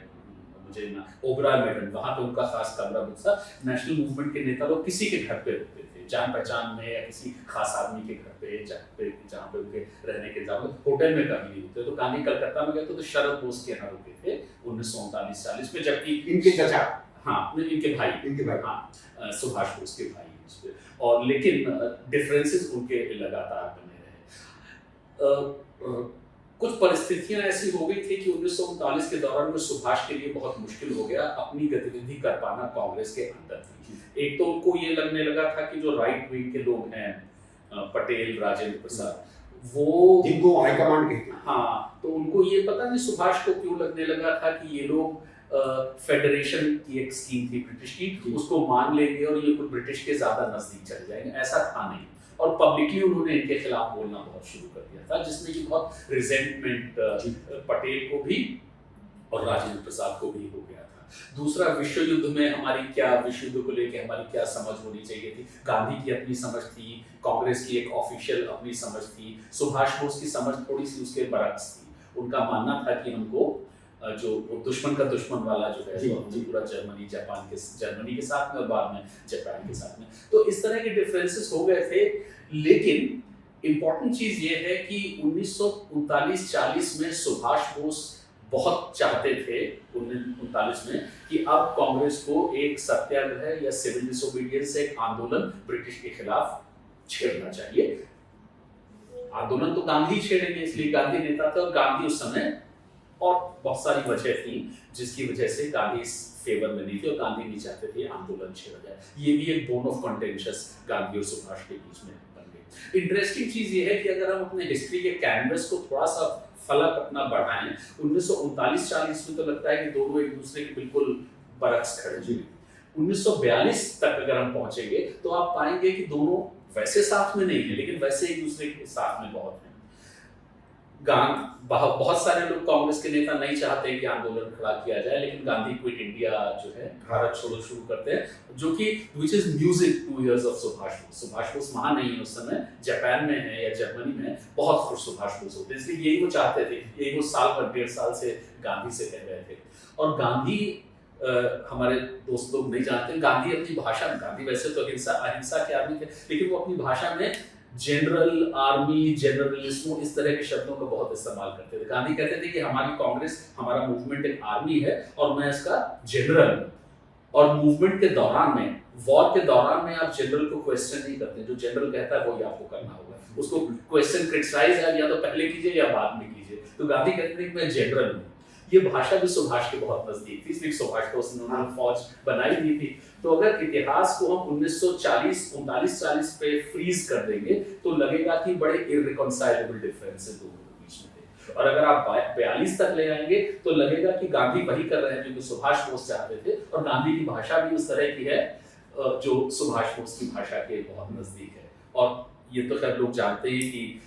मुझे ना ओबराय मैडम, वहाँ पे उनका खास कमरा बुक था। नेशनल मूवमेंट के नेता लोग किसी के घर पे रुकते थे, जान पहचान में या किसी खास आदमी के घर पे, जहाँ पे उनके रहने के इंतजाम, होटल में कभी नहीं रुकते। तो गांधी कलकत्ता में गए तो शरद बोस के यहाँ रुके थे 1939-40 में, जबकि इनके चाचा, हाँ इनके भाई, हाँ सुभाष बोस के भाई। और लेकिन डिफरेंसेस उनके लगातार बने रहे। कुछ परिस्थितियां ऐसी हो गई थी कि 1939 के दौरान में सुभाष के लिए बहुत मुश्किल हो गया अपनी गतिविधि कर पाना कांग्रेस के अंदर। एक तो उनको ये लगने लगा था कि जो राइट विंग के लोग हैं, पटेल, राजेंद्र प्रसाद, वो जिनको हाईकमांड कहते हैं, हाँ, तो उनको ये पता नहीं सुभाष को क्यों लगने लगा था कि ये लोग फेडरेशन की एक स्कीम थी ब्रिटिश की, उसको मान लेंगे और ये कुछ ब्रिटिश के ज्यादा नजदीक चले जाएंगे। ऐसा था नहीं। और पब्लिकली उन्होंने इनके खिलाफ बोलना बहुत शुरू कर दिया था, जिसमें कि बहुत रिजेंटमेंट पटेल को भी और राजेंद्र प्रसाद को भी हो गया था। दूसरा, विश्व युद्ध में हमारी क्या, विश्व युद्ध को लेकर हमारी क्या समझ होनी चाहिए थी। गांधी की अपनी समझ थी, कांग्रेस की एक ऑफिशियल अपनी समझ थी, सुभाष बोस की समझ थोड़ी सी उसके बरक्स थी। उनका मानना था कि हमको जो दुश्मन का दुश्मन वाला जो है पूरा जर्मनी के साथ में और बाद में जापान के साथ में, तो इस तरह के डिफरेंसेस हो गए थे। लेकिन इम्पोर्टेंट चीज ये है कि 1939-40 में सुभाष बोस बहुत चाहते थे 1939 में कि अब कांग्रेस को एक सत्याग्रह या सिविल डिसोबीडियंस, एक आंदोलन ब्रिटिश के खिलाफ छेड़ना चाहिए। आंदोलन तो गांधी छेड़ेंगे, इसलिए गांधी नेता थे और गांधी उस समय, और बहुत सारी वजह थी जिसकी वजह से गांधी इस फेवर में नहीं थे और गांधी नहीं चाहते थे आंदोलन छेड़ा जाए। ये भी एक बोन ऑफ कंटेंशस गांधी और सुभाष के बीच में बन गई। इंटरेस्टिंग चीज ये है कि अगर हम अपने हिस्ट्री के कैनवस को थोड़ा सा फलक अपना बढ़ाएं, 1939-40 में तो लगता है कि दोनों एक दूसरे के बिल्कुल बरक्स खड़े हुए। 1942 तक अगर हम पहुंचेंगे तो आप पाएंगे कि दोनों वैसे साथ में नहीं है, लेकिन वैसे एक दूसरे के साथ में बहुत है। बहुत सारे लोग, कांग्रेस के नेता नहीं चाहते कि आंदोलन खड़ा किया जाए, लेकिन गांधी क्विट इंडिया जो है, भारत छोड़ो शुरू करते हैं, जो कि which is music two years of Subhash Bose. Subhash Bose वहां नहीं है उस समय, जापान में है या जर्मनी में है, बहुत खुश सुभाष बोस होते, इसलिए यही वो चाहते थे, यही वो साल भर 1.5 साल से गांधी से कह रहे थे। और गांधी, हमारे दोस्त लोग नहीं जानते, गांधी अपनी भाषा में, गांधी वैसे तो अहिंसा के आदमी थे, लेकिन वो अपनी भाषा में जनरल, आर्मी, जनरलिज्म, इस तरह के शब्दों का बहुत इस्तेमाल करते थे। गांधी कहते थे कि हमारी कांग्रेस, हमारा मूवमेंट एक आर्मी है और मैं इसका जनरल हूं। और मूवमेंट के दौरान में, वॉर के दौरान में आप जनरल को क्वेश्चन नहीं करते, जो जनरल कहता है वो ही आपको करना होगा। उसको क्वेश्चन, क्रिटिसाइज या तो पहले कीजिए या बाद में कीजिए। तो गांधी कहते थे कि मैं जनरल हूँ। ये भाषा भी सुभाष के बहुत नजदीक थी, इसलिए सुभाष को उन्होंने फौज बनाई दी थी। तो अगर इतिहास को हम 1939-40 पे फ्रीज कर देंगे तो लगेगा कि बड़े इररिकॉन्साइलेबल डिफरेंसेस दोनों के बीच में थे। और अगर आप 42 तक ले आएंगे तो लगेगा कि गांधी वही कर रहे हैं जो कि सुभाष बोस चाहते थे, और गांधी की भाषा भी उस तरह की है जो सुभाष बोस की भाषा के बहुत नजदीक है। और ये तो खैर लोग जानते हैं कि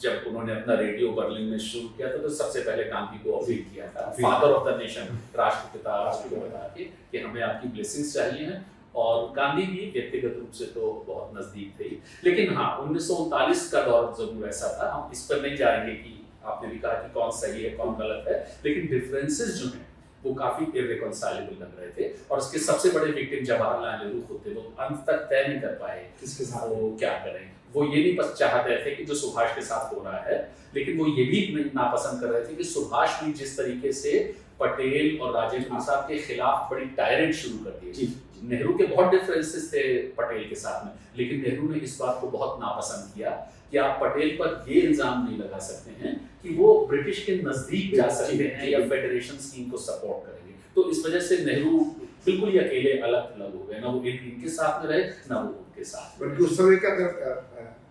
जब उन्होंने अपना रेडियो बर्लिन में शुरू किया था तो सबसे पहले गांधी को अपील किया था, फादर ऑफ द नेशन, राष्ट्रपिता को बता के कि हमें आपकी ब्लेसिंग्स चाहिए हैं। और गांधी भी व्यक्तिगत रूप से तो बहुत नजदीक थे। लेकिन हाँ, 1939 का दौर जरूर ऐसा था, हम इस पर नहीं जाएंगे कि आपने भी कहा कि कौन सही है कौन गलत है, लेकिन डिफरेंसेस जो हैं वो काफी इररिकॉन्साइलेबल लग रहे थे। और उसके सबसे बड़े विक्टिम जवाहरलाल नेहरू खुद थे। वो अंत तक तय नहीं कर पाए किसके साथ वो क्या करें। वो ये नहीं बस चाहते रहे थे कि जो सुभाष के साथ हो रहा है, लेकिन वो ये भी नापसंद कर रहे थे कि सुभाष भी जिस तरीके से पटेल और राजेंद्र प्रसाद के खिलाफ बड़ी टायरेट शुरू कर दी। नेहरू के बहुत डिफरेंसेस थे पटेल के साथ में, लेकिन नेहरू ने इस बात को बहुत नापसंद किया कि आप पटेल पर ये इल्जाम नहीं लगा सकते हैं कि वो ब्रिटिश के नजदीक जा सकते हैं या फेडरेशन स्कीम को सपोर्ट करेंगे। तो इस वजह से नेहरू बिल्कुल ही अकेले अलग थलग हो गए, ना वो इनके साथ में रहे ना वो उनके साथ। बल्कि उस समय का अगर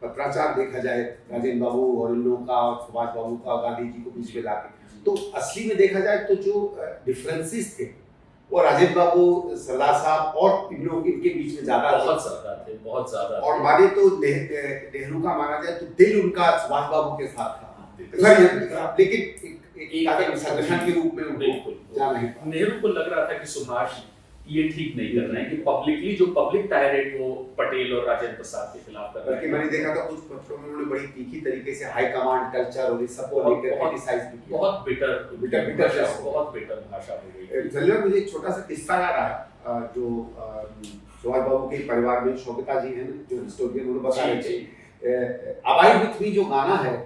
पत्राचार देखा जाए राजेंद्र बाबू और इन लोगों का, सुभाष बाबू का, गांधी जी को बीच में लाके, तो असली में देखा जाए तो जो डिफरेंसेस थे वो राजेंद्र बाबू, सरदार साहब और इन लोगों के बीच में ज्यादा थे, बहुत ज्यादा। और माने तो नेहरू का माना जाए तो दिल उनका सुभाष बाबू के साथ था, लेकिन एक संगठन के रूप में नेहरू को लग रहा था कि सुभाष ये ठीक नहीं कर रहे हैं कि पब्लिकली जो पब्लिक टायरेट वो पटेल और राजेंद्र प्रसाद के खिलाफ कर रहे हैं। मैंने देखा था कुछ पत्रों में उन्होंने बड़ी तीखी तरीके से हाई कमांड कल्चर और इस सब को लेकर क्रिटिसाइज भी किया। बहुत बिटर भाषा हो गई। चलिए, मुझे एक छोटा सा किस्सा याद आया जो सुभाष बाबू के परिवार में शोभिता जी हैं जो हिस्टोरियन, उन्होंने बता रहे थे अबाइड विथ मी जो गाना है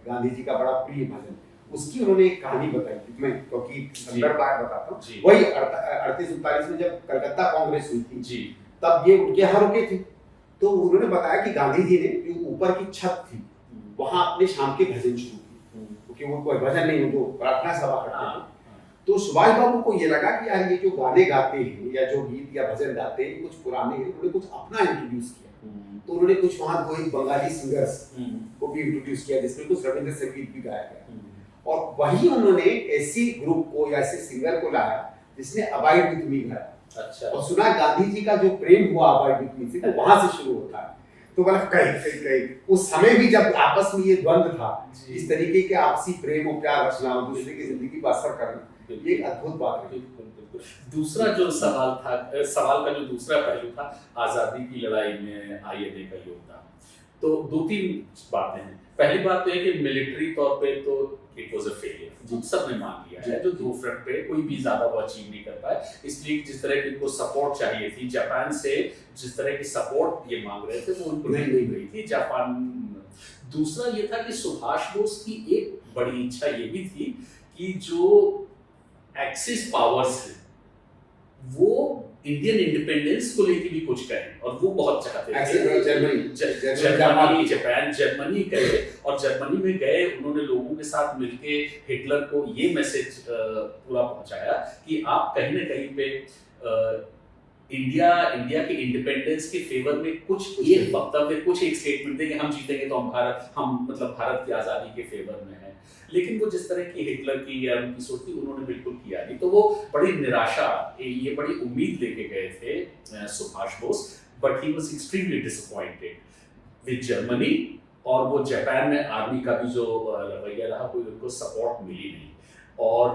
गांधी जी का बड़ा प्रिय भजन, उसकी उन्होंने एक कहानी बताई थी। मैं क्योंकि संदर्भ बताता हूँ, वही 38-39 में जब कलकत्ता कांग्रेस हुई थी जी, तब ये उनके यहाँ रुके थे। तो उन्होंने बताया कि गांधी जी ने जो ऊपर की छत थी वहां अपने शाम के भजन शुरू किए, क्योंकि वो कोई भजन नहीं, जो प्रार्थना सभा करते थे। तो सुभाष बाबू को ये लगा कि यार ये जो गाने गाते हैं या जो गीत या भजन गाते हैं कुछ पुराने हैं, उन्होंने कुछ अपना इंट्रोड्यूस किया। तो उन्होंने कुछ वहां कोई बंगाली सिंगर्स को भी इंट्रोड्यूस किया जिसमें कुछ रविंद्र संगीत भी गाया गया। और वही उन्होंने ऐसी ग्रुप को या ऐसे सिंगर को लाया जिसने अबाइड विथ मी गाया। अच्छा। और सुना गांधी जी का जो प्रेम हुआ अबाइड विथ मी से, तो वहां से शुरू होता है। तो मतलब कई उस समय भी जब आपस में ये द्वंद था, जी। इस तरीके के आपसी प्रेम और प्यार रचना और दूसरे की जिंदगी पर असर करना, ये एक अद्भुत बात है। बिल्कुल बिल्कुल। दूसरा जो सवाल था, सवाल का जो दूसरा पहलू था, आजादी की लड़ाई में आईएनए का योगदान। तो 2-3 बातें हैं। पहली बात तो है कि मिलिट्री तौर पे तो इट वाज अ फेलियर, जो सबने मान लिया है। जो 2 फ्रंट पे कोई भी ज्यादा वो अचीव नहीं कर पाए, इसलिए जिस तरह की इनको सपोर्ट चाहिए थी जापान से, जिस तरह की सपोर्ट ये मांग रहे थे वो उनको नहीं मिल रही थी जापान। दूसरा ये था कि सुभाष बोस की एक बड़ी इच्छा ये भी थी कि जो एक्सिस पावर्स है वो इंडियन इंडिपेंडेंस को लेके भी कुछ करें, और वो बहुत चाहते थे। जर्मनी, जापान, जर्मनी गए, और जर्मनी में गए उन्होंने लोगों के साथ मिलके हिटलर को ये मैसेज पूरा पहुंचाया कि आप कहीं ना कहीं पे इंडिया के इंडिपेंडेंस के फेवर में कुछ एक वक्तव्य, कुछ एक स्टेटमेंट देंगे, हम जीतेंगे तो हम मतलब भारत की आजादी के फेवर में है। लेकिन वो जिस तरह की हिटलर की या उनकी सोच थी उन्होंने बिल्कुल किया नहीं। तो वो बड़ी निराशा, ये बड़ी उम्मीद लेके गए थे Subhash Bose, but he was extremely disappointed with Germany, और वो जापान में आर्मी का भी जो रवैया रहा कोई उनको सपोर्ट मिली नहीं। और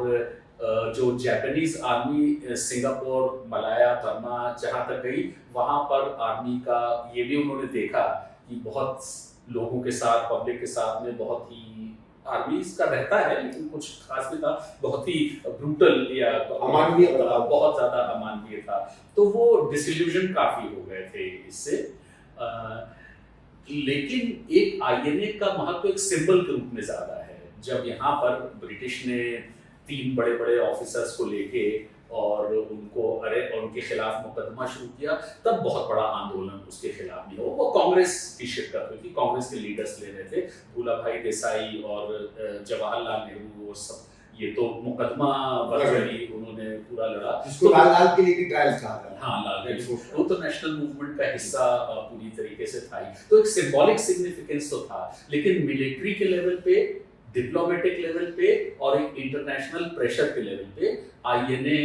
जो Japanese army Singapore, Malaya, Burma जहाँ तक गई, वहाँ पर आर्मी का ये भी उन्होंने देखा कि बहुत लोगों के साथ, पब्लिक के साथ में बहुत ही आर्मी इसका रहता है, लेकिन कुछ खास नहीं था, बहुत ही ब्रूटल या अमानवीय था, बहुत ज्यादा अमानवीय था। तो वो डिसइल्यूजन काफी हो गए थे इससे। लेकिन एक आईएनए का महत्व एक सिंबल के रूप में ज्यादा है। जब यहाँ पर ब्रिटिश ने 3 बड़े बड़े ऑफिसर्स को लेके और उनको उनके खिलाफ मुकदमा शुरू किया, तब बहुत बड़ा आंदोलन उसके खिलाफ नहीं हुआ। वो कांग्रेस की शिरकत हुई थी, कांग्रेस के लीडर्स ले रहे थे, भूला भाई देसाई और जवाहरलाल नेहरू और सब। ये तो मुकदमा वर्चुअली उन्होंने पूरा लड़ा, जिसको लाल किले की ट्रायल्स कहा था। हाँ, लाल किले, वो तो नेशनल मूवमेंट का हिस्सा पूरी तरीके से था ही। तो एक सिंबॉलिक सिग्निफिकेंस तो था, लेकिन मिलिट्री के लेवल पे, डिप्लोमेटिक लेवल पे और एक इंटरनेशनल प्रेशर के लेवल पे आईएनए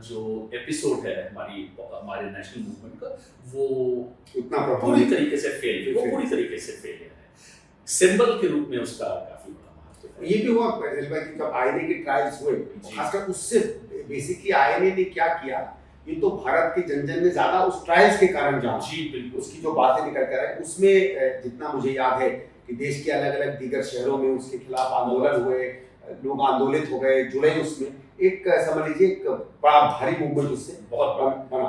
जो एपिसोड है हमारे नेशनल मूवमेंट का, वो उतना पूरी तरीके से फेल है। सिंबल के रूप में उसका काफी बड़ा महत्व है। ये भी हुआ कि जब आईएनए के ट्रायल्स हुए, खासकर उससे बेसिकली आईएनए ने क्या किया, ये तो भारत के जन ने ज्यादा उस ट्रायल्स के कारण जाना। जी बिल्कुल। उसकी जो बातें निकल कर आए, उसमें जितना मुझे याद है कि देश के अलग अलग दीगर शहरों में उसके खिलाफ आंदोलन हुए, लोग आंदोलित हो गए, जुड़े उसमें, एक समझ लीजिए एक बड़ा भारी मूवमेंट उससे बहुत बना।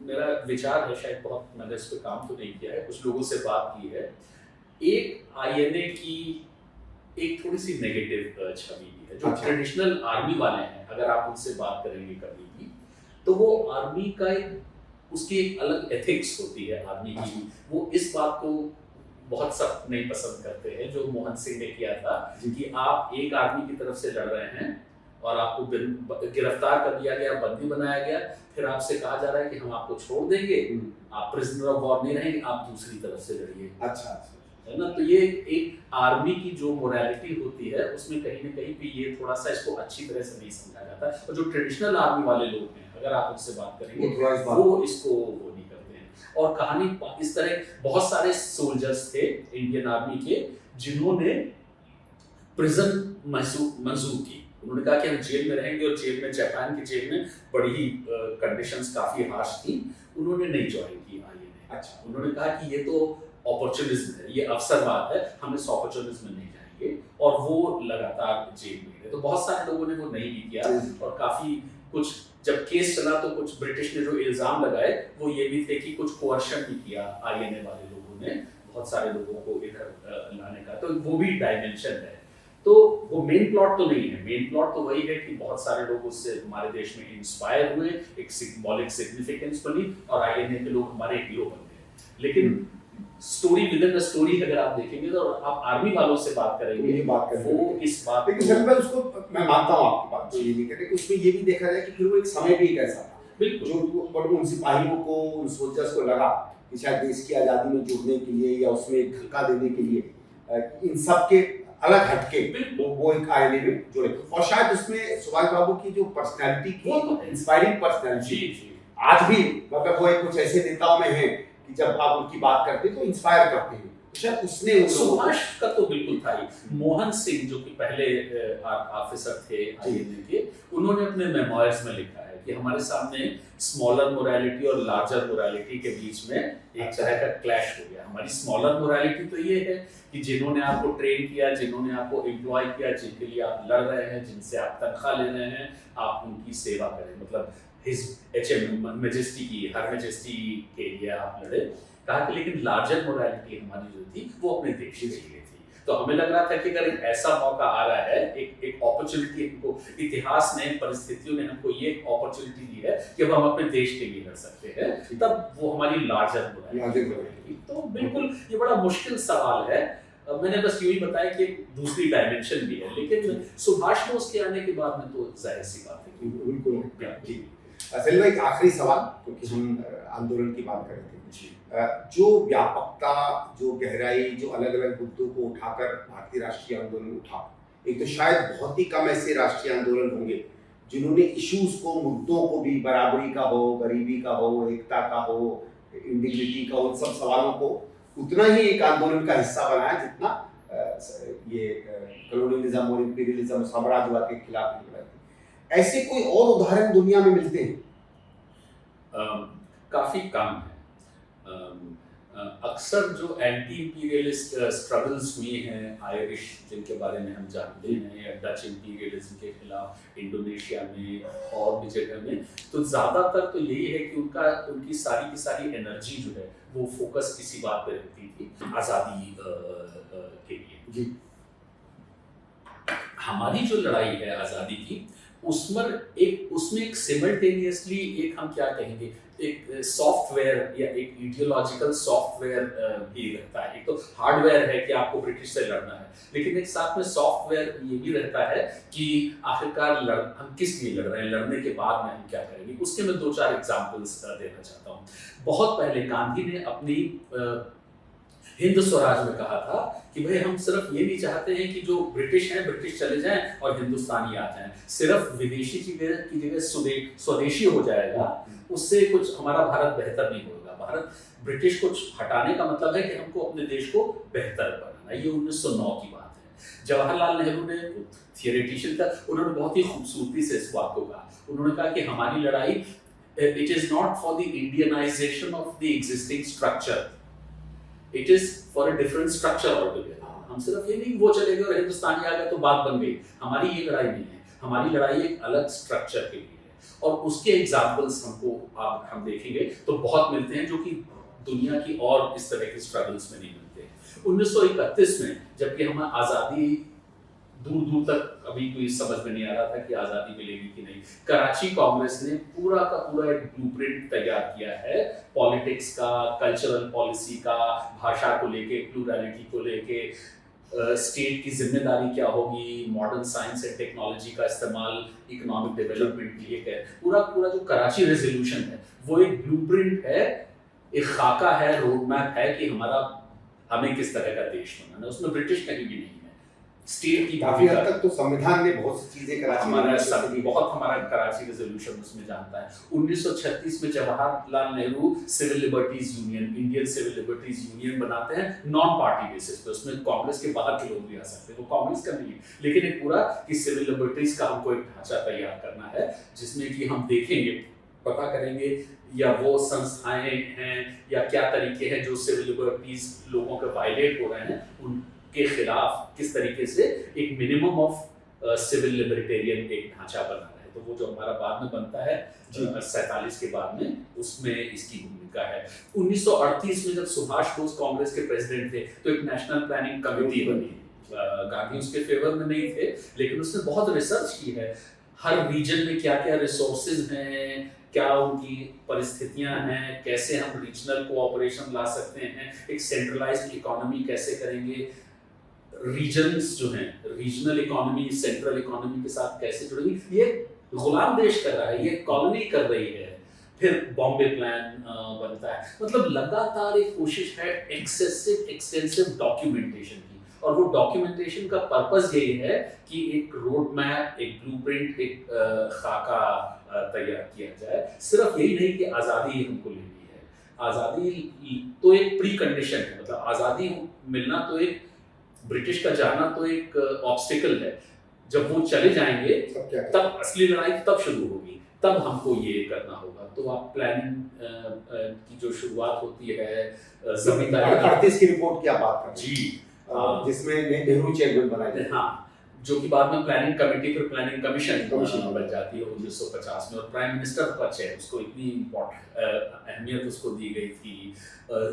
मेरा विचार है, शायद बहुत मैंने इस पर काम तो नहीं किया है, कुछ लोगों से बात की है। एक आईएनए की एक थोड़ी सी नेगेटिव छवि भी है। जो ट्रेडिशनल आर्मी वाले हैं, अगर आप उनसे बात करेंगे कभी भी, तो वो आर्मी का उसकी एक अलग एथिक्स होती है आर्मी की। वो इस बात को बहुत सख्त नहीं पसंद करते हैं जो मोहन सिंह ने किया था कि आप एक आर्मी की तरफ से लड़ रहे हैं और आपको गिरफ्तार कर लिया गया, बंदी बनाया गया, फिर आपसे कहा जा रहा है कि हम आपको छोड़ देंगे, आप प्रिजनर ऑफ वॉर नहीं रहेंगे, आप दूसरी तरफ से लड़िए। अच्छा है ना। तो ये एक आर्मी की जो मोरालिटी होती है उसमें कहीं ना कहीं भी ये थोड़ा सा इसको अच्छी तरह से नहीं समझा जाता। और जो ट्रेडिशनल आर्मी वाले लोग हैं, अगर आप उनसे बात करेंगे वो इसको वो नहीं करते हैं। और कहानी इस तरह बहुत सारे सोल्जर्स थे इंडियन आर्मी के जिन्होंने प्रिजन मंजूर की। उन्होंने कहा कि हम जेल में रहेंगे, और जेल में, जापान की जेल में बड़ी ही कंडीशंस काफी हार्श थी, उन्होंने नहीं ज्वाइन की आईएनए। अच्छा, उन्होंने कहा कि ये तो अपॉर्चुनिज्म है, ये अवसरवाद है, हम इस अपॉर्चुनिज्म में नहीं जाएंगे, और वो लगातार जेल में गए। तो बहुत सारे लोगों ने वो नहीं भी किया, और काफी कुछ जब केस चला तो कुछ ब्रिटिश ने जो इल्जाम लगाए वो ये भी थे कि कुछ कोअर्शन भी किया आईएनए वाले लोगों ने बहुत सारे लोगों को इधर लाने का। तो वो भी डायमेंशन है। तो वो मेन प्लॉट तो नहीं है। मेन प्लॉट तो वही है कि बहुत सारे लोग उससे हमारे देश में इंस्पायर हुए, एक सिंबॉलिक सिग्निफिकेंस बनी, और आईएनए के लोग हमारे हीरो बन गए। लेकिन story with in the story अगर आप देखेंगे तो आप आर्मी वालों से बात करेंगे, वो इस बात को उसको मैं मानता हूँ आपकी बात, ये नहीं कहते, उसमें ये भी देखा जाए कि फिर वो एक समय भी एक ऐसा था बिल्कुल जो उन सिपाहियों को, उन सोल्जर्स को लगा कि शायद देश की आज़ादी में जुड़ने के लिए या उसमें एक धक्का देने के लिए इन सब के अलग हटके वो एक आईएनए में जुड़े। और शायद उसमें सुभाष बाबू की जो पर्सनैलिटी की इंस्पायरिंग पर्सनैलिटी, आज भी मतलब वो कुछ ऐसे नेताओं में हैं कि जब आप उनकी बात करते हैं तो इंस्पायर करते हैं। शायद उसने उन लोगों को- सुभाष का तो बिल्कुल था ही। मोहन सिंह जो कि पहले ऑफिसर थे आईएनए के, उन्होंने अपने मेमोयर्स में लिखा है कि हमारे सामने स्मॉलर मोरालिटी और लार्जर मोरालिटी के बीच में एक तरह का क्लैश हो गया। हमारी स्मॉलर मोरालिटी तो ये है कि जिन्होंने आपको ट्रेन किया, जिन्होंने आपको एम्प्लॉय किया, जिनके लिए आप लड़ रहे हैं, जिनसे आप तनख्वाह ले रहे हैं, आप उनकी सेवा करें, मतलब हिज एचएम मैजेस्टी की, हर मैजेस्टी के लिए आप लड़े। कहा कि लेकिन लार्जर मोरालिटी हमारी जो थी वो अपने देश के लिए थी। तो हमें लग रहा था कि अगर एक ऐसा मौका आ रहा है, एक अपॉर्चुनिटी हमको, इतिहास ने, परिस्थितियों ने हमको ये अपॉर्चुनिटी दी है कि अब हम अपने देश के लिए लड़ सकते हैं, तब वो हमारी लार्जर मोरालिटी। तो बिल्कुल ये बड़ा मुश्किल सवाल है। मैंने बस यूं ही बताया कि एक दूसरी डायमेंशन भी है, लेकिन सुभाष बोस के आने के बाद में तो जाहिर सी बात है। बिल्कुल जी। सलीम भाई, एक आखिरी सवाल, क्योंकि हम आंदोलन की बात कर रहे थे। जो व्यापकता, जो गहराई, जो अलग अलग मुद्दों को उठाकर भारतीय राष्ट्रीय आंदोलन उठा, एक तो शायद बहुत ही कम ऐसे राष्ट्रीय आंदोलन होंगे जिन्होंने इश्यूज को, मुद्दों को भी, बराबरी का हो, गरीबी का हो, एकता का हो, इंटीग्रिटी का हो, उन सब सवालों को उतना ही एक आंदोलन का हिस्सा बनाया जितना ये कॉलोनियलिज्म और इंपीरियलिज्म, साम्राज्यवाद के खिलाफ लड़ा थी। ऐसे कोई और उदाहरण दुनिया में मिलते हैं? काफी कम है। अक्सर जो एंटी इंपीरियलिस्ट स्ट्रगल्स हुई हैं, आयरिश जिनके बारे में हम जानते हैं, या डच इंपीरियलिज्म के खिलाफ इंडोनेशिया में और भी जगह में, तो ज़्यादातर तो यही है कि उनकी सारी की सारी एनर्जी जो है वो फोकस किसी बात पे रहती थी, आज़ादी के लिए जी। हमारी जो लड़ाई है आज़ादी की, उसमें एक सिमल्टेनियसली एक, हम क्या कहेंगे, एक सॉफ्टवेयर या एक इडियोलॉजिकल सॉफ्टवेयर भी रहता है। एक तो हार्डवेयर है कि आपको ब्रिटिश से लड़ना है, लेकिन एक साथ में सॉफ्टवेयर ये भी रहता है कि आखिरकार हम किस लिए लड़ रहे हैं, लड़ने के बाद में हम क्या करेंगे। उसके मैं 2-4 एग्जाम्पल्स देना चाहता हूँ। बहुत पहले गांधी ने अपनी हिंद स्वराज में कहा था कि भाई हम सिर्फ ये नहीं चाहते हैं कि जो ब्रिटिश हैं, ब्रिटिश चले जाएं और हिंदुस्तानी आ जाएं, सिर्फ विदेशी की जगह स्वदेशी हो जाएगा, उससे कुछ हमारा भारत बेहतर नहीं होगा। भारत, ब्रिटिश को हटाने का मतलब है कि हमको अपने देश को बेहतर बनाना। ये 1909 की बात है। जवाहरलाल नेहरू ने, थियरेटिशियन था, उन्होंने बहुत ही खूबसूरती से इस बात को कहा। उन्होंने कहा कि हमारी लड़ाई, it is not for the Indianisation of the existing structure, it is for a different structure altogether. हम सिर्फ ये नहीं वो चले गए और हिंदुस्तानी आ गए तो बात बन गई। हमारी ये लड़ाई नहीं है, हमारी लड़ाई एक अलग स्ट्रक्चर के लिए है। और उसके एग्जाम्पल्स हम देखेंगे तो बहुत मिलते हैं, जो कि दुनिया की और इस तरह के स्ट्रगल्स में नहीं मिलते। 1931 में, जबकि हमें आज़ादी दूर दूर तक अभी कोई समझ में नहीं आ रहा था कि आज़ादी मिलेगी कि नहीं, कराची कांग्रेस ने पूरा का पूरा एक ब्लूप्रिंट तैयार किया है, पॉलिटिक्स का, कल्चरल पॉलिसी का, भाषा को लेके, प्लूरैलिटी को लेके, स्टेट की जिम्मेदारी क्या होगी, मॉडर्न साइंस एंड टेक्नोलॉजी का इस्तेमाल इकोनॉमिक डेवलपमेंट के लिए, पूरा जो कराची रेजोल्यूशन है वो एक ब्लूप्रिंट है, एक खाका है, रोड मैप है कि हमें किस तरह का देश बनाना है। उसमें ब्रिटिश कहीं भी नहीं है। स्टेट की काफी हद तक तो संविधान ने बहुत सी चीजें हमारा कराची रेजोल्यूशन उसमें जानता है। 1936 में Jawaharlal Nehru civil liberties union, Indian civil liberties union बनाते हैं नॉन पार्टी बेसिस पे। उसमें कांग्रेस के बाहर के लोग भी आ सकते हैं, वो कांग्रेस का नहीं है, लेकिन एक पूरा कि सिविल लिबर्टीज का हमको एक ढांचा तैयार करना है, जिसमें कि हम देखेंगे, पता करेंगे या वो संस्थाएं हैं या क्या तरीके हैं जो सिविल लिबर्टीज लोगों के वायलेट हो रहे हैं, उनके खिलाफ किस तरीके से एक मिनिमम ऑफ सिविल लिबर्टेरियन एक ढांचा बना रहे हैं। तो वो जो हमारा बाद में बनता है 47 के बाद में, उसमें इसकी भूमिका है। 1938 में जब सुभाष बोस कांग्रेस के प्रेसिडेंट थे तो एक नेशनल प्लानिंग कमेटी बनी। गांधी उसके फेवर में नहीं थे, लेकिन उसने बहुत रिसर्च की है, हर रीजन में क्या क्या रिसोर्सेज हैं, क्या उनकी परिस्थितियां हैं, कैसे हम रीजनल कोऑपरेशन ला सकते हैं, एक सेंट्रलाइज्ड इकोनॉमी कैसे करेंगे, रीजन्स जो हैं, रीजनल इकोनॉमी सेंट्रल इकोनॉमी के साथ कैसे जुड़ेगी। ये गुलाम देश कर रहा है, ये कॉलोनी कर रही है। फिर बॉम्बे प्लान बनता है। मतलब लगातार एक कोशिश है एक्सटेंसिव डॉक्यूमेंटेशन की, और वो डॉक्यूमेंटेशन का पर्पस यही है कि एक रोड मैप, एक ब्लूप्रिंट, एक खाका तैयार किया जाए। सिर्फ यही नहीं कि आज़ादी हमको लेनी है, आज़ादी तो एक प्री कंडीशन है, मतलब आज़ादी मिलना तो एक, ब्रिटिश का जाना तो एक ऑब्स्टिकल है। जब वो चले जाएंगे तब असली लड़ाई तब शुरू होगी, तब हमको ये करना होगा। तो आप प्लानिंग की जो शुरुआत होती है जमींदारी 38 की रिपोर्ट की आप बात कर जी, जिसमें नेहरू चेयरमैन बनाए, हाँ, जो कि बाद में प्लानिंग कमेटी फिर प्लानिंग कमीशन बन जाती है 1950 में, और प्राइम मिनिस्टर का चेयर, उसको इतनी अहमियत उसको दी गई थी।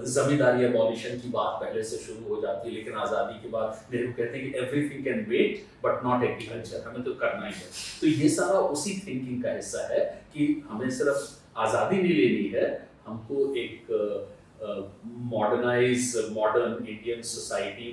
जमींदारी एबॉलिशन की बात पहले से शुरू हो जाती है, लेकिन आज़ादी के बाद नेहरू कहते हैं कि everything can wait but not agriculture, हमें तो करना ही है। तो ये सारा उसी थिंकिंग का हिस्सा है कि हमें सिर्फ आज़ादी नहीं लेनी है, हमको एक modern Indian society,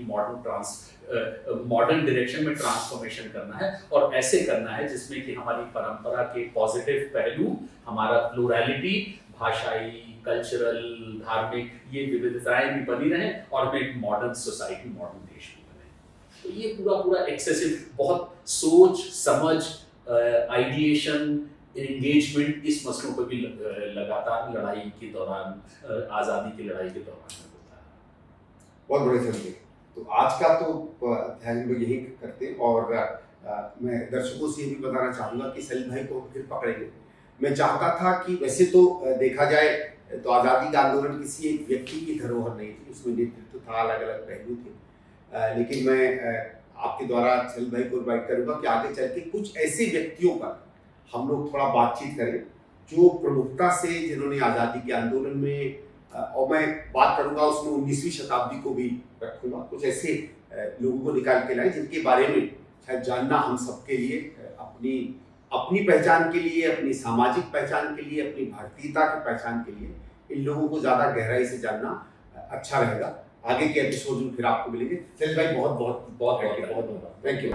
modern direction में ट्रांसफॉर्मेशन करना है, और ऐसे करना है जिसमें कि हमारी परंपरा के पॉजिटिव पहलू, हमारा प्लुरैलिटी, भाषाई, कल्चरल, धार्मिक, ये विविधताएं भी बनी रहें, और हमें एक मॉडर्न सोसाइटी, मॉडर्न देश भी बने। तो ये पूरा एक्सेसिव, बहुत सोच समझ, आइडिएशन, एंगेजमेंट इस मसलों पर भी लगातार लड़ाई के दौरान, आज़ादी की लड़ाई के दौरान होता है। बहुत बड़े समझे। तो आज का तो अध्याय हम लोग यही करते हैं, और मैं दर्शकों से भी बताना चाहूँगा कि सलील भाई को फिर पकड़ेंगे। मैं चाहता था कि वैसे तो देखा जाए तो आज़ादी का आंदोलन किसी एक व्यक्ति की धरोहर नहीं थी, उसमें नेतृत्व था, अलग अलग पहलू थे, लेकिन मैं आपके द्वारा सलील भाई को इन्वाइट करूँगा कि आगे चल के कुछ ऐसे व्यक्तियों पर हम लोग थोड़ा बातचीत करें जो प्रमुखता से, जिन्होंने आज़ादी के आंदोलन में, और मैं बात करूंगा उसमें 19वीं शताब्दी को भी रखूंगा, कुछ ऐसे लोगों को निकाल के लाए जिनके बारे में शायद जानना हम सबके लिए, अपनी पहचान के लिए, अपनी सामाजिक पहचान के लिए, अपनी भारतीयता की पहचान के लिए, इन लोगों को ज़्यादा गहराई से जानना अच्छा रहेगा। आगे के एपिसोड में फिर आपको मिलेंगे। सलील भाई बहुत बहुत थैंक यू।